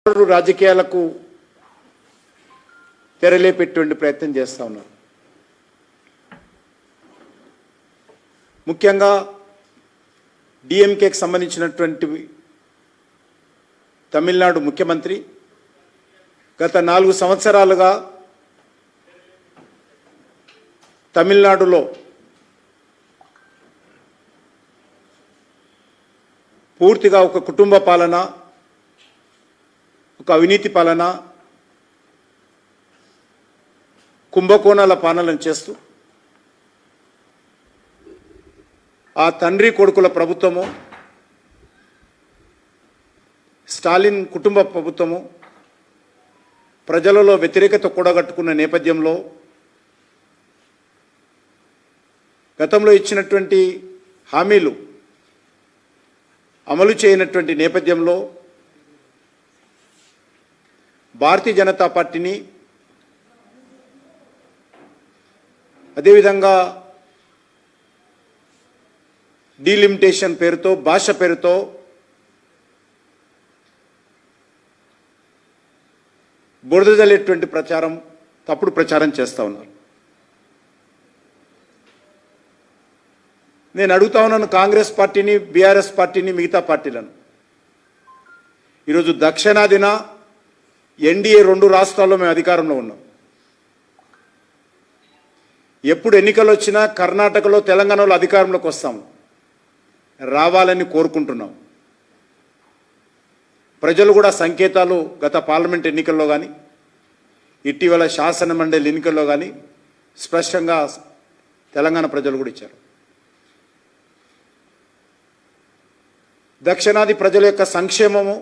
రాజకీయాలకు తెరలేపెట్టే ప్రయత్నం చేస్తూ ఉన్నారు. ముఖ్యంగా డిఎంకేకి సంబంధించినటువంటి తమిళనాడు ముఖ్యమంత్రి గత 4 సంవత్సరాలుగా తమిళనాడులో పూర్తిగా ఒక కుటుంబ పాలన, ఒక అవినీతి పాలన, కుంభకోణాల పాలన చేస్తూ ఆ తండ్రి కొడుకుల ప్రభుత్వము, స్టాలిన్ కుటుంబ ప్రభుత్వము ప్రజలలో వ్యతిరేకత కూడగట్టుకున్న నేపథ్యంలో గతంలో ఇచ్చినటువంటి హామీలు అమలు చేయనటువంటి నేపథ్యంలో భారతీయ జనతా పార్టీని, అదేవిధంగా డీలిమిటేషన్ పేరుతో, భాష పేరుతో బురదజల్లేటువంటి ప్రచారం, తప్పుడు ప్రచారం చేస్తూ ఉన్నారు. నేను అడుగుతా ఉన్నాను కాంగ్రెస్ పార్టీని, బీఆర్ఎస్ పార్టీని, మిగతా పార్టీలను. ఈరోజు దక్షిణాదిన ఎన్డీఏ 2 రాష్ట్రాల్లో మేము అధికారంలో ఉన్నాం. ఎప్పుడు ఎన్నికలు వచ్చినా కర్ణాటకలో, తెలంగాణలో అధికారంలోకి వస్తాము, రావాలని కోరుకుంటున్నాం. ప్రజలు కూడా సంకేతాలు గత పార్లమెంట్ ఎన్నికల్లో కానీ, ఇటీవల శాసన మండలి ఎన్నికల్లో కానీ స్పష్టంగా తెలంగాణ ప్రజలు కూడా ఇచ్చారు. దక్షిణాది ప్రజల యొక్క సంక్షేమము,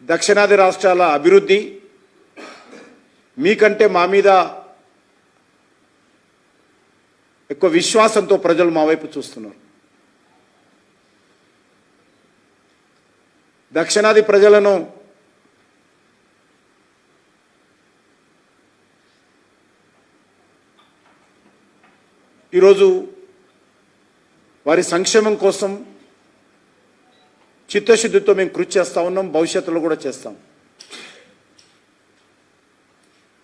దక్షిణాది రాష్ట్రాల అభివృద్ధి మీకంటే మా మీద ఎక్కువ విశ్వాసంతో ప్రజలు మా వైపు చూస్తున్నారు. దక్షిణాది ప్రజలను ఈరోజు వారి సంక్షేమం కోసం చిత్తశుద్ధితో మేము కృషి చేస్తూ ఉన్నాం, భవిష్యత్తులో కూడా చేస్తాం.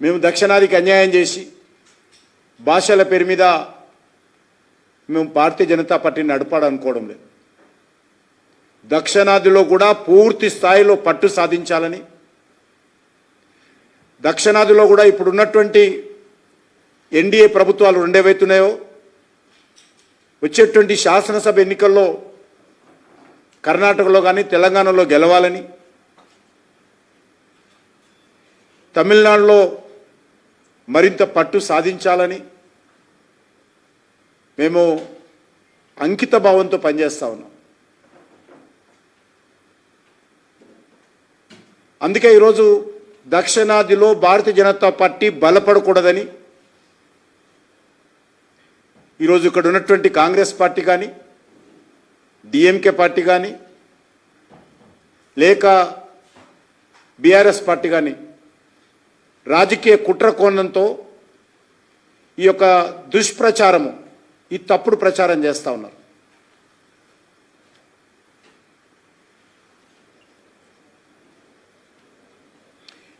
మేము దక్షిణాదికి అన్యాయం చేసి భాషల పేరు మీద మేము భారతీయ జనతా పార్టీని నడపాలనుకోవడం లేదు. దక్షిణాదిలో కూడా పూర్తి స్థాయిలో పట్టు సాధించాలని, దక్షిణాదిలో కూడా ఇప్పుడున్నటువంటి ఎన్డీఏ ప్రభుత్వాలు 2 ఏవైతున్నాయో వచ్చేటువంటి శాసనసభ ఎన్నికల్లో కర్ణాటకలో కానీ తెలంగాణలో గెలవాలని, తమిళనాడులో మరింత పట్టు సాధించాలని మేము అంకిత భావంతో పనిచేస్తూ ఉన్నాం. అందుకే ఈరోజు దక్షిణాదిలో భారతీయ జనతా పార్టీ బలపడకూడదని ఈరోజు ఇక్కడ ఉన్నటువంటి కాంగ్రెస్ పార్టీ కానీ, డిఎంకే పార్టీ కానీ, లేక బీఆర్ఎస్ పార్టీ కానీ రాజకీయ కుట్ర కోణంతో ఈ యొక్క దుష్ప్రచారము, ఈ తప్పుడు ప్రచారం చేస్తూ ఉన్నారు.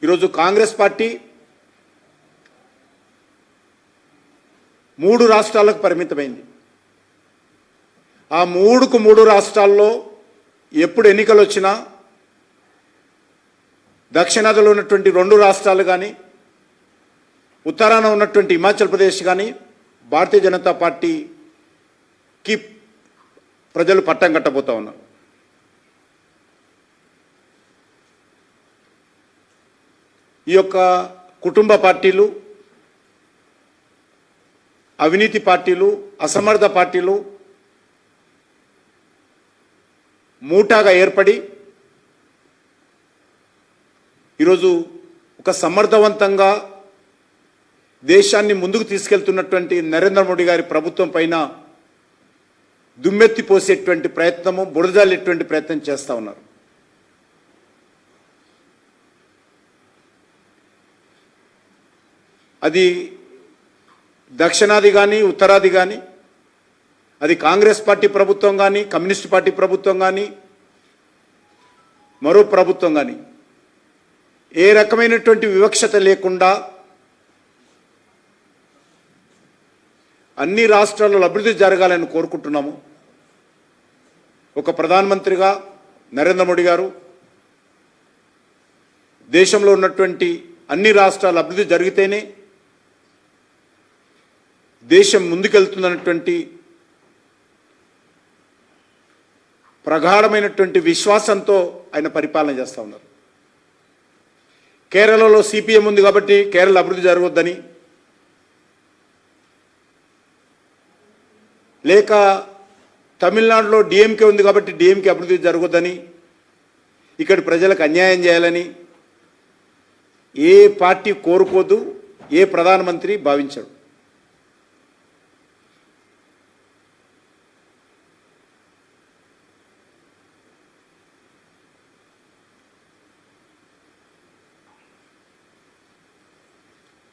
ఈరోజు కాంగ్రెస్ పార్టీ 3 రాష్ట్రాలకు పరిమితమైంది. ఆ 3 రాష్ట్రాల్లో ఎప్పుడు ఎన్నికలు వచ్చినా దక్షిణాదిలో ఉన్నటువంటి 2 రాష్ట్రాలు కానీ, ఉత్తరాన ఉన్నటువంటి హిమాచల్ ప్రదేశ్ కానీ భారతీయ జనతా పార్టీకి ప్రజలు పట్టం కట్టబోతా ఉన్నారు. ఈ యొక్క కుటుంబ పార్టీలు, అవినీతి పార్టీలు, అసమర్థ పార్టీలు మూటాగా ఏర్పడి ఈరోజు ఒక సమర్థవంతంగా దేశాన్ని ముందుకు తీసుకెళ్తున్నటువంటి నరేంద్ర మోడీ గారి ప్రభుత్వం పైన దుమ్మెత్తి పోసేటువంటి ప్రయత్నము, బురదజల్లేటువంటి ప్రయత్నం చేస్తూ ఉన్నారు. అది దక్షిణాది కానీ, ఉత్తరాది కానీ, అది కాంగ్రెస్ పార్టీ ప్రభుత్వం కానీ, కమ్యూనిస్ట్ పార్టీ ప్రభుత్వం కానీ, మరో ప్రభుత్వం కానీ ఏ రకమైనటువంటి వివక్షత లేకుండా అన్ని రాష్ట్రాల్లో అభివృద్ధి జరగాలని కోరుకుంటున్నాము. ఒక ప్రధానమంత్రిగా నరేంద్ర మోడీ గారు దేశంలో ఉన్నటువంటి అన్ని రాష్ట్రాల అభివృద్ధి జరిగితేనే దేశం ముందుకెళ్తుందన్నటువంటి ప్రగాఢమైనటువంటి విశ్వాసంతో ఆయన పరిపాలన చేస్తూ ఉన్నారు. కేరళలో సిపిఎం ఉంది కాబట్టి కేరళ అభివృద్ధి జరగొద్దని, లేక తమిళనాడులో డిఎంకే ఉంది కాబట్టి డిఎంకే అభివృద్ధి జరగొద్దని, ఇక్కడి ప్రజలకు అన్యాయం చేయాలని ఏ పార్టీ కోరుకోదు, ఏ ప్రధానమంత్రి భావించాడు.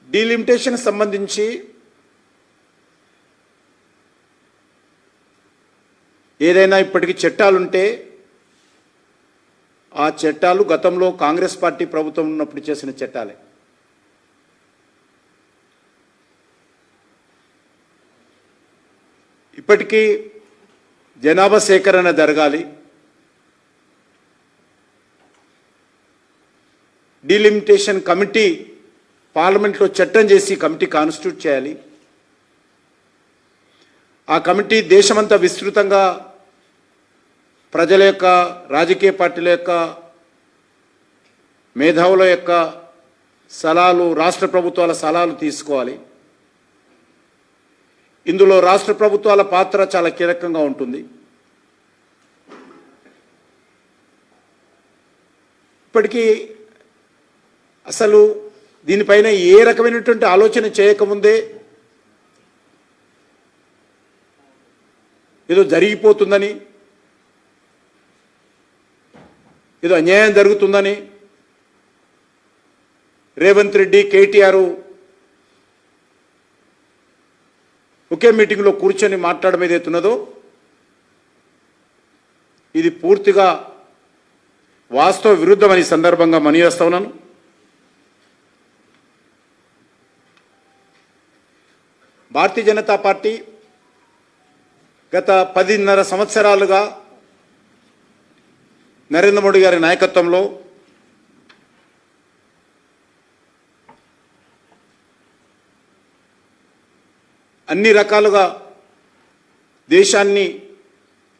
డీలిమిటేషన్ సంబంధించి ఏదైనా ఇప్పటికీ చట్టాలుంటే ఆ చట్టాలు గతంలో కాంగ్రెస్ పార్టీ ప్రభుత్వం ఉన్నప్పుడు చేసిన చట్టాలే. ఇప్పటికీ జనాభా సేకరణ జరగాలి, డీలిమిటేషన్ కమిటీ పార్లమెంట్లో చట్టం చేసి కమిటీ కాన్స్టిట్యూట్ చేయాలి. ఆ కమిటీ దేశమంతా విస్తృతంగా ప్రజల యొక్క, రాజకీయ పార్టీల యొక్క, మేధావుల యొక్క సలహాలు, రాష్ట్ర ప్రభుత్వాల సలహాలు తీసుకోవాలి. ఇందులో రాష్ట్ర ప్రభుత్వాల పాత్ర చాలా కీలకంగా ఉంటుంది. ఇప్పటికీ అసలు దీనిపైన ఏ రకమైనటువంటి ఆలోచన చేయకముందే ఏదో జరిగిపోతుందని, ఏదో అన్యాయం జరుగుతుందని రేవంత్ రెడ్డి, కేటీఆర్ ఒకే మీటింగ్లో కూర్చొని మాట్లాడడం ఏదైతున్నదో ఇది పూర్తిగా వాస్తవ విరుద్ధమని సందర్భంగా మనీయేస్తా ఉన్నాను. భారతీయ జనతా పార్టీ గత 10.5 సంవత్సరాలుగా నరేంద్ర మోడీ గారి నాయకత్వంలో అన్ని రకాలుగా దేశాన్ని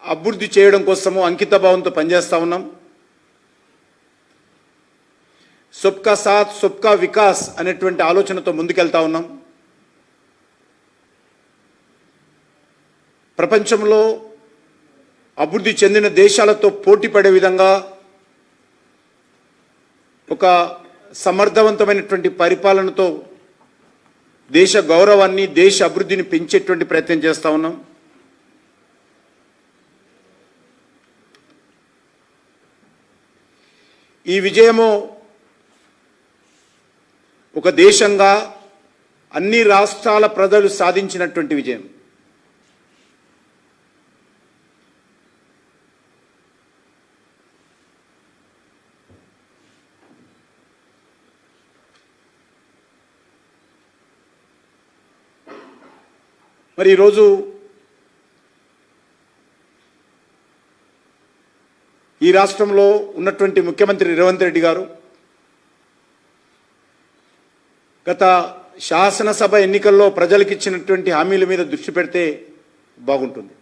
అభివృద్ధి చేయడం కోసము అంకితభావంతో పనిచేస్తూ ఉన్నాం. సబ్కా సాత్ సబ్కా వికాస్ అనేటువంటి ఆలోచనతో ముందుకెళ్తా ఉన్నాం. ప్రపంచంలో అభివృద్ధి చెందిన దేశాలతో పోటీ పడే విధంగా ఒక సమర్థవంతమైనటువంటి పరిపాలనతో దేశ గౌరవాన్ని, దేశ అభివృద్ధిని పెంచేటువంటి ప్రయత్నం చేస్తూ ఉన్నాం. ఈ విజయము ఒక దేశంగా అన్ని రాష్ట్రాల ప్రజలు సాధించినటువంటి విజయం. మరి ఈరోజు ఈ రాష్ట్రంలో ఉన్నటువంటి ముఖ్యమంత్రి రేవంత్ రెడ్డి గారు గత శాసనసభ ఎన్నికల్లో ప్రజలకు ఇచ్చినటువంటి హామీల మీద దృష్టి పెడితే బాగుంటుంది.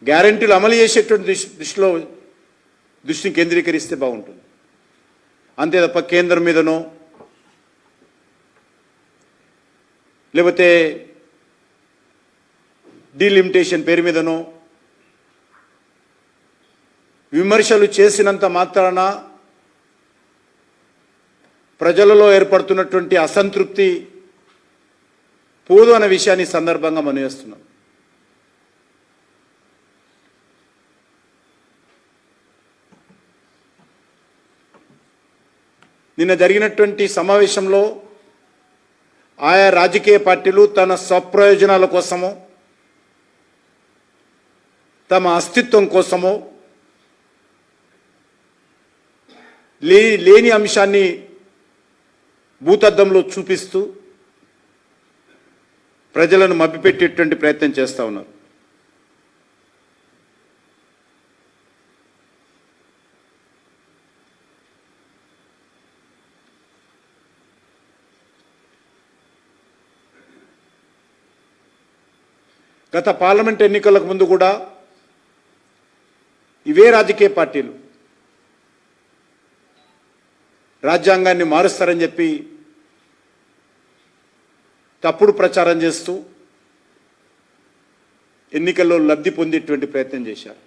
గ్యారెంటీలు అమలు చేసేటువంటి దృష్టిని కేంద్రీకరిస్తే బాగుంటుంది. అంతే తప్ప కేంద్రం మీదనో లేకపోతే డీలిమిటేషన్ పేరు మీదనో విమర్శలు చేసినంత మాత్రాన ప్రజలలో ఏర్పడుతున్నటువంటి అసంతృప్తి పోదు అనే విషయాన్ని సందర్భంగా మనం చేస్తున్నాం. నిన్న జరిగినటువంటి సమావేశంలో ఆయా రాజకీయ పార్టీలు తన స్వప్రయోజనాల కోసమో, తమ అస్తిత్వం కోసమో లేని అంశాన్ని భూతద్దంలో చూపిస్తూ ప్రజలను మభ్యపెట్టేటువంటి ప్రయత్నం చేస్తూ ఉన్నారు. గత పార్లమెంట్ ఎన్నికలకు ముందు కూడా ఇవే రాజకీయ పార్టీలు రాజ్యాంగాన్ని మారుస్తారని చెప్పి తప్పుడు ప్రచారం చేస్తూ ఎన్నికల్లో లబ్ధి పొందేటువంటి ప్రయత్నం చేశారు.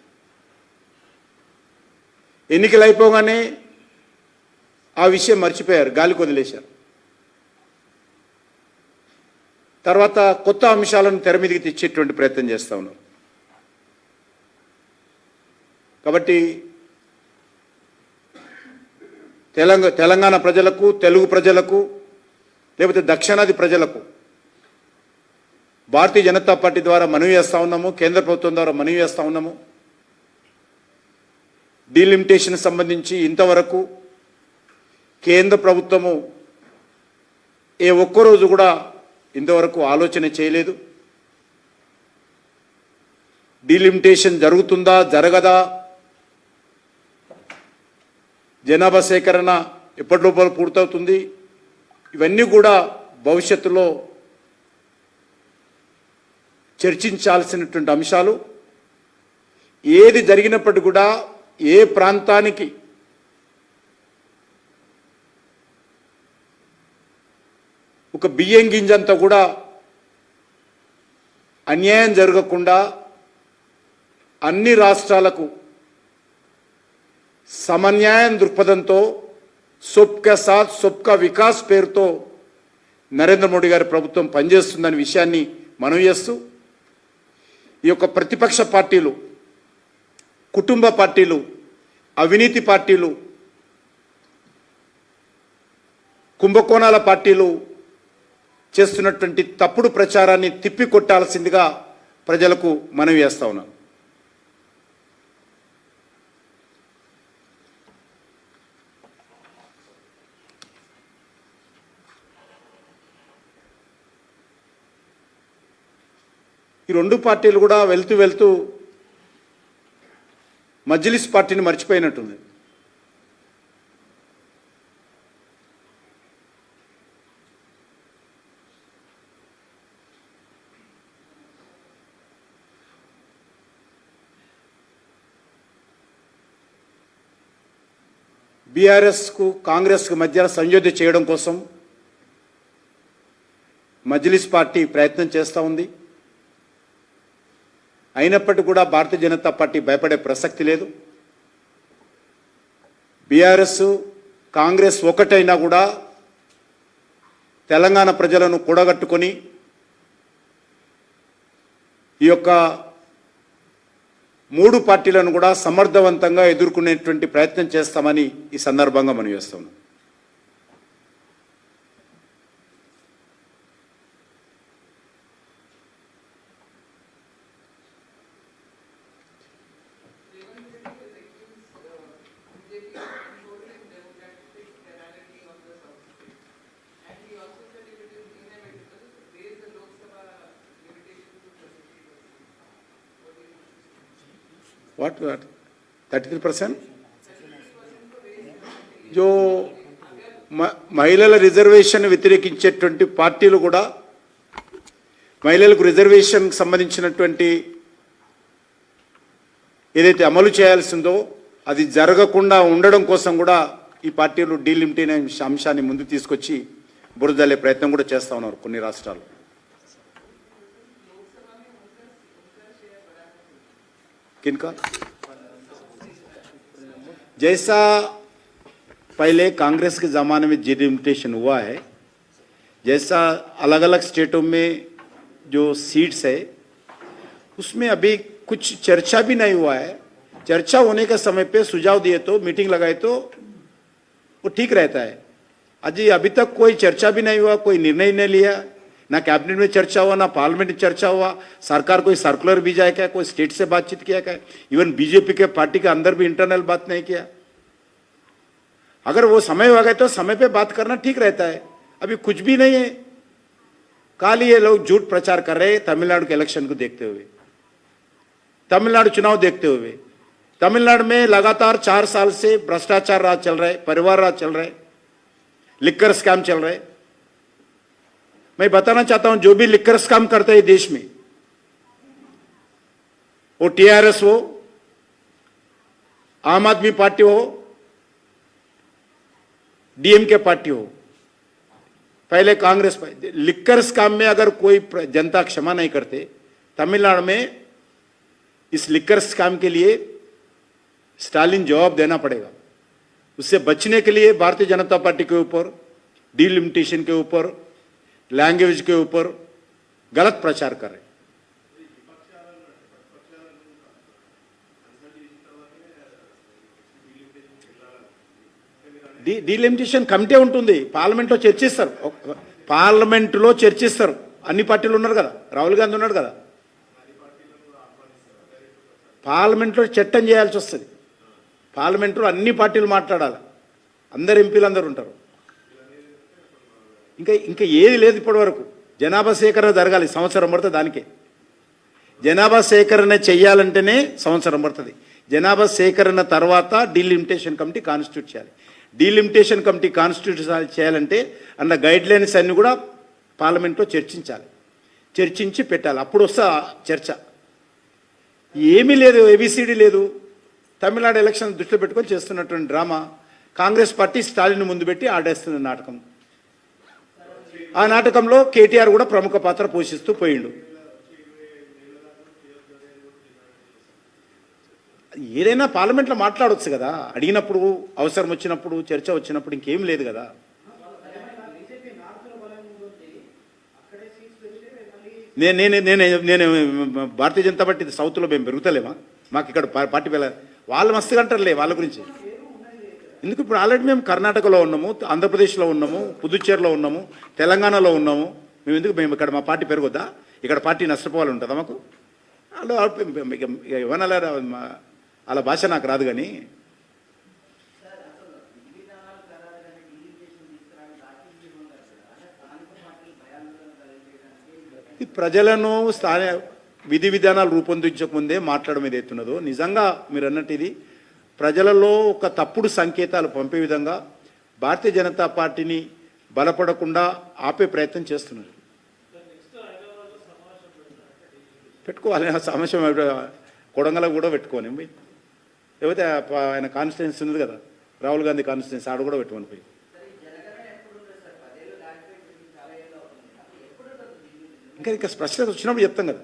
ఎన్నికలు అయిపోగానే ఆ విషయం మర్చిపోయారు, గాలికి వదిలేశారు. తర్వాత కొత్త అంశాలను తెర మీదకి తెచ్చేటువంటి ప్రయత్నం చేస్తూ ఉన్నారు. కాబట్టి తెలంగాణ ప్రజలకు, తెలుగు ప్రజలకు, లేకపోతే దక్షిణాది ప్రజలకు భారతీయ జనతా పార్టీ ద్వారా మనవి చేస్తూ ఉన్నాము, కేంద్ర ప్రభుత్వం ద్వారా మనవి చేస్తూ ఉన్నాము. డీలిమిటేషన్ సంబంధించి ఇంతవరకు కేంద్ర ప్రభుత్వము ఏ ఒక్కరోజు కూడా ఇంతవరకు ఆలోచన చేయలేదు. డీలిమిటేషన్ జరుగుతుందా జరగదా, జనాభా సేకరణ ఎప్పటిలోపల పూర్తవుతుంది, ఇవన్నీ కూడా భవిష్యత్తులో చర్చించాల్సినటువంటి అంశాలు. ఏది జరిగినప్పటికీ కూడా ఏ ప్రాంతానికి ఒక బియ్యం గింజంతా కూడా అన్యాయం జరగకుండా అన్ని రాష్ట్రాలకు సమన్యాయం దృక్పథంతో సబ్కా సాత్ సబ్కా వికాస్ పేరుతో నరేంద్ర మోడీ గారి ప్రభుత్వం పనిచేస్తుందనే విషయాన్ని మనవి చేస్తూ, ఈ యొక్క ప్రతిపక్ష పార్టీలు, కుటుంబ పార్టీలు, అవినీతి పార్టీలు, కుంభకోణాల పార్టీలు చేస్తున్నటువంటి తప్పుడు ప్రచారాన్ని తిప్పికొట్టాల్సిందిగా ప్రజలకు మనవి చేస్తా ఉన్నాను. ఈ రెండు పార్టీలు కూడా వెళ్తూ వెళ్తూ మజ్లిస్ పార్టీని మర్చిపోయినట్టుంది. బీఆర్ఎస్కు కాంగ్రెస్కు మధ్య సంయోధ్య చేయడం కోసం మజ్లిస్ పార్టీ ప్రయత్నం చేస్తూ ఉంది. అయినప్పటికీ కూడా భారతీయ జనతా పార్టీ భయపడే ప్రసక్తి లేదు. బీఆర్ఎస్ కాంగ్రెస్ ఒకటైనా కూడా తెలంగాణ ప్రజలను కూడగట్టుకొని ఈ యొక్క మూడు పార్టీలను కూడా సమర్థవంతంగా ఎదుర్కొనేటువంటి ప్రయత్నం చేస్తామని ఈ సందర్భంగా మనం చేస్తున్నాం. What 33%? जो మహిళల రిజర్వేషన్ వ్యతిరేకించేటువంటి పార్టీలు కూడా మహిళలకు రిజర్వేషన్ సంబంధించినటువంటి ఏదైతే అమలు చేయాల్సిందో అది జరగకుండా ఉండడం కోసం కూడా ఈ పార్టీలు డీలిమిటేషన్ అంశాన్ని ముందుకు తీసుకొచ్చి బురదలే ప్రయత్నం కూడా చేస్తూ ఉన్నారు కొన్ని రాష్ట్రాలు. किनका? जैसा पहले कांग्रेस के ज़माने में डिलिमिटेशन हुआ है, जैसा अलग अलग स्टेटों में जो सीट्स है उसमें अभी कुछ चर्चा भी नहीं हुआ है. चर्चा होने के समय पे सुझाव दिए तो, मीटिंग लगाए तो वो ठीक रहता है. अभी तक कोई चर्चा भी नहीं हुआ, कोई निर्णय नहीं लिया, ना कैबिनेट में चर्चा हुआ, ना पार्लियामेंट में चर्चा हुआ. सरकार कोई सर्कुलर भेजा है क्या, कोई स्टेट से बातचीत किया क्या? इवन बीजेपी के पार्टी के अंदर भी इंटरनल बात नहीं किया. अगर वो समय हो गए तो समय पे बात करना ठीक रहता है। अभी कुछ भी नहीं है। खाली ये लोग झूठ प्रचार कर रहे हैं तमिलनाडु के इलेक्शन को देखते हुए, तमिलनाडु चुनाव देखते हुए। तमिलनाडु में लगातार 4 साल से भ्रष्टाचार राज चल रहा है, परिवार राज चल रहा है, लिक्कर स्कैम चल रहा है। मैं बताना चाहता हूं, जो भी लिक्कर स्कैम करते हैं देश में, वो टीआरएस हो, आम आदमी पार्टी हो, डीएमके पार्टी हो, पहले कांग्रेस पार्टी, लिक्कर स्कैम में अगर कोई जनता क्षमा नहीं करते, तमिलनाडु में इस लिक्कर स्कैम के लिए स्टालिन जवाब देना पड़ेगा। उससे बचने के लिए भारतीय जनता पार्टी के ऊपर डिलिमिटेशन के ऊपर, लैंग्वेज के ऊपर गलत प्रचार कर रहे हैं। డిలిమిటేషన్ కమిటీ ఉంటుంది, పార్లమెంట్లో చర్చిస్తారు, పార్లమెంటులో చర్చిస్తారు. అన్ని పార్టీలు ఉన్నారు కదా, రాహుల్ గాంధీ ఉన్నాడు కదా, పార్లమెంట్లో చట్టం చేయాల్సి వస్తుంది. పార్లమెంట్లో అన్ని పార్టీలు మాట్లాడాలి, అందరు ఎంపీలు అందరు ఉంటారు. ఇంకా ఏది లేదు ఇప్పటి వరకు. జనాభా సేకరణ జరగాలి, సంవత్సరం పడుతుంది. దానికే జనాభా సేకరణ చెయ్యాలంటేనే సంవత్సరం పడుతుంది. జనాభా సేకరణ తర్వాత డిలిమిటేషన్ కమిటీ కాన్స్టిట్యూట్ చేయాలి. డిలిమిటేషన్ కమిటీ కాన్స్టిట్యూట్ చేయాలంటే అన్న గైడ్ లైన్స్ అన్ని కూడా పార్లమెంట్లో చర్చించాలి, చర్చించి పెట్టాలి. అప్పుడు వస్తా చర్చ. ఏమీ లేదు, ఏబిసిడి లేదు. తమిళనాడు ఎలక్షన్ దృష్టిలో పెట్టుకొని చేస్తున్నటువంటి డ్రామా. కాంగ్రెస్ పార్టీ స్టాలిన్ ముందు పెట్టి ఆడేస్తున్న నాటకం. ఆ నాటకంలో కేటీఆర్ కూడా ప్రముఖ పాత్ర పోషిస్తూ పోయిండు. ఏదైనా పార్లమెంట్లో మాట్లాడవచ్చు కదా, అడిగినప్పుడు, అవసరం వచ్చినప్పుడు, చర్చ వచ్చినప్పుడు. ఇంకేం లేదు కదా. నేను భారతీయ జనతా పార్టీ సౌత్లో మేము పెరుగుతలేమా? మాకు ఇక్కడ పార్టీ వాళ్ళు మస్తుగా అంటారులే వాళ్ళ గురించి. ఎందుకు? ఇప్పుడు ఆల్రెడీ మేము కర్ణాటకలో ఉన్నాము, ఆంధ్రప్రదేశ్లో ఉన్నాము, పుదుచ్చేరిలో ఉన్నాము, తెలంగాణలో ఉన్నాము. మేము ఇక్కడ మా పార్టీ పెరగొద్దా? ఇక్కడ పార్టీ నష్టపోవాలి ఉంటుందా మాకు? అలా ఏమన్నా అలా భాష నాకు రాదు. కానీ ప్రజలను విధి విధానాలు రూపొందించకముందే మాట్లాడడం ఏదైతున్నదో, నిజంగా మీరు అన్నట్టు ఇది ప్రజలలో ఒక తప్పుడు సంకేతాలు పంపే విధంగా భారతీయ జనతా పార్టీని బలపడకుండా ఆపే ప్రయత్నం చేస్తున్నారు. పెట్టుకోవాలి ఆ సమావేశం, కొడంగల్ కూడా పెట్టుకోని పోయి, లేకపోతే ఆయన కాన్స్టిట్యున్సీ ఉంది కదా, రాహుల్ గాంధీ కాన్స్టిట్యున్సీ, ఆడ కూడా పెట్టుకొని పోయి. ఇంకా స్పష్టత వచ్చినప్పుడు చెప్తాం కదా.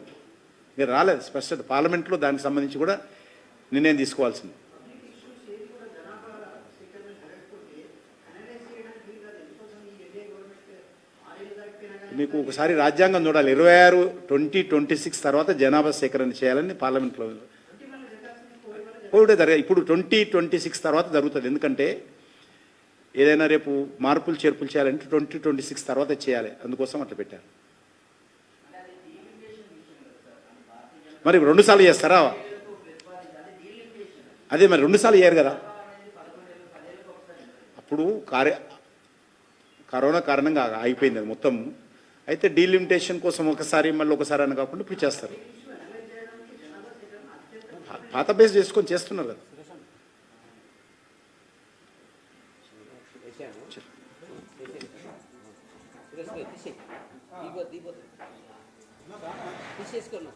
మీరు రాలేదు స్పష్టత. పార్లమెంట్లో దానికి సంబంధించి కూడా నిర్ణయం తీసుకోవాల్సింది. మీకు ఒకసారి రాజ్యాంగం చూడాలి. 2026 తర్వాత జనాభా సేకరణ చేయాలని పార్లమెంట్లో కోవిడే జరగాలి. ఇప్పుడు 2026 తర్వాత జరుగుతుంది. ఎందుకంటే ఏదైనా రేపు మార్పులు చేర్పులు చేయాలంటే 2026 తర్వాత చేయాలి. అందుకోసం అట్లా పెట్టారు. మరి 2 సార్లు చేస్తారా? అదే మరి 2 సార్లు చేయరు కదా. అప్పుడు కరోనా కారణంగా ఆగిపోయింది అది మొత్తం. అయితే డీలిమిటేషన్ కోసం ఒకసారి మళ్ళీ ఒకసారి అని కాకుండా ఇప్పుడు చేస్తారు. పాత బేస్ చేసుకొని చేస్తున్నారు కదా. తీసేసుకున్నా